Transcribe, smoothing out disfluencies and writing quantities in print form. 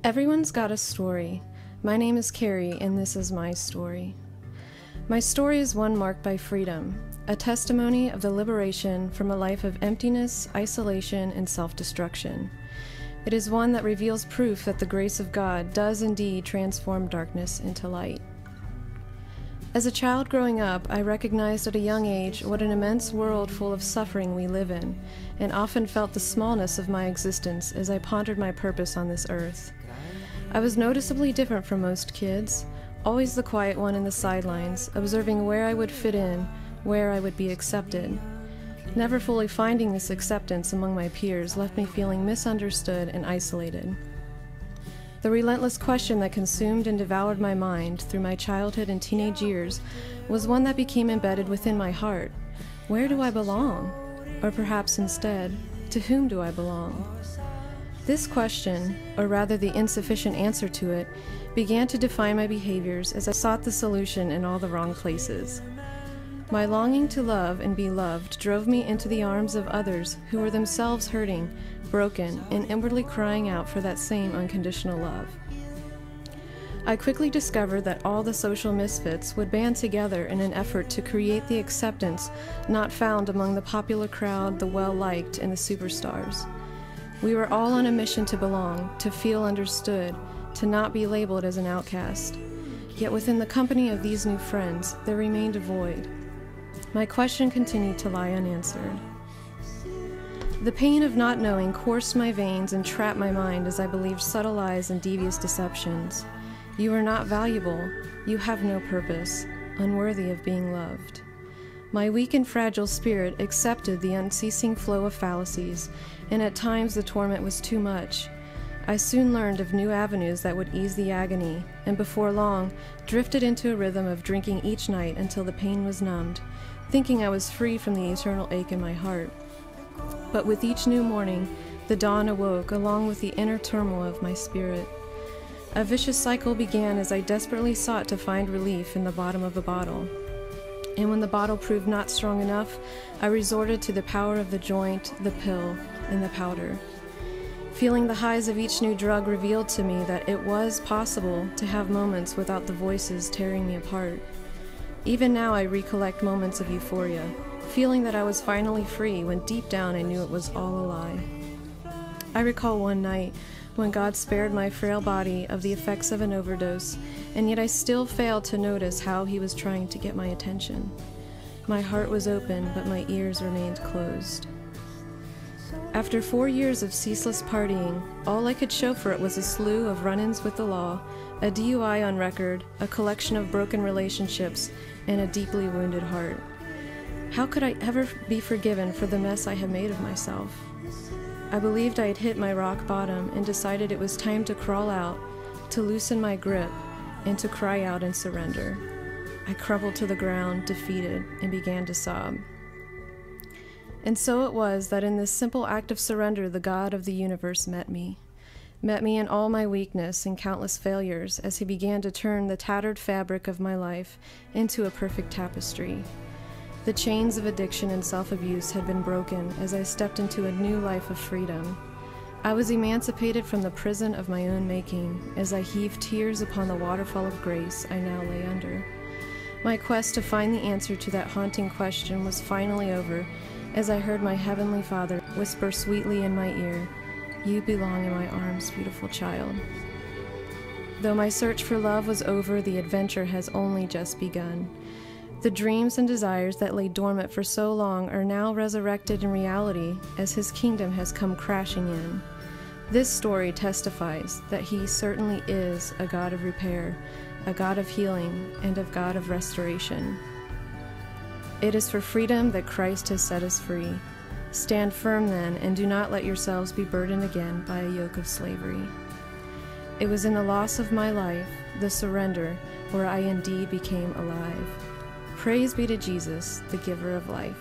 Everyone's got a story. My name is Carrie, and this is my story. My story is one marked by freedom, a testimony of the liberation from a life of emptiness, isolation, and self-destruction. It is one that reveals proof that the grace of God does indeed transform darkness into light. As a child growing up, I recognized at a young age what an immense world full of suffering we live in, and often felt the smallness of my existence as I pondered my purpose on this earth. I was noticeably different from most kids, always the quiet one in the sidelines, observing where I would fit in, where I would be accepted. Never fully finding this acceptance among my peers left me feeling misunderstood and isolated. The relentless question that consumed and devoured my mind through my childhood and teenage years was one that became embedded within my heart. Where do I belong? Or perhaps instead, to whom do I belong? This question, or rather the insufficient answer to it, began to define my behaviors as I sought the solution in all the wrong places. My longing to love and be loved drove me into the arms of others who were themselves hurting, broken, and inwardly crying out for that same unconditional love. I quickly discovered that all the social misfits would band together in an effort to create the acceptance not found among the popular crowd, the well-liked, and the superstars. We were all on a mission to belong, to feel understood, to not be labeled as an outcast. Yet within the company of these new friends, there remained a void. My question continued to lie unanswered. The pain of not knowing coursed my veins and trapped my mind as I believed subtle lies and devious deceptions. You are not valuable. You have no purpose, unworthy of being loved. My weak and fragile spirit accepted the unceasing flow of fallacies, and at times the torment was too much. I soon learned of new avenues that would ease the agony, and before long, drifted into a rhythm of drinking each night until the pain was numbed, thinking I was free from the eternal ache in my heart. But with each new morning, the dawn awoke along with the inner turmoil of my spirit. A vicious cycle began as I desperately sought to find relief in the bottom of a bottle. And when the bottle proved not strong enough, I resorted to the power of the joint, the pill, and the powder. Feeling the highs of each new drug revealed to me that it was possible to have moments without the voices tearing me apart. Even now I recollect moments of euphoria, feeling that I was finally free when deep down I knew it was all a lie. I recall one night when God spared my frail body of the effects of an overdose, and yet I still failed to notice how He was trying to get my attention. My heart was open, but my ears remained closed. After 4 years of ceaseless partying, all I could show for it was a slew of run-ins with the law, a DUI on record, a collection of broken relationships, and a deeply wounded heart. How could I ever be forgiven for the mess I had made of myself? I believed I had hit my rock bottom and decided it was time to crawl out, to loosen my grip, and to cry out and surrender. I crumpled to the ground, defeated, and began to sob. And so it was that in this simple act of surrender, the God of the universe met me in all my weakness and countless failures as He began to turn the tattered fabric of my life into a perfect tapestry. The chains of addiction and self-abuse had been broken as I stepped into a new life of freedom. I was emancipated from the prison of my own making as I heaved tears upon the waterfall of grace I now lay under. My quest to find the answer to that haunting question was finally over as I heard my Heavenly Father whisper sweetly in my ear, "You belong in my arms, beautiful child." Though my search for love was over, the adventure has only just begun. The dreams and desires that lay dormant for so long are now resurrected in reality as His kingdom has come crashing in. This story testifies that He certainly is a God of repair, a God of healing, and a God of restoration. It is for freedom that Christ has set us free. Stand firm then, and do not let yourselves be burdened again by a yoke of slavery. It was in the loss of my life, the surrender, where I indeed became alive. Praise be to Jesus, the giver of life.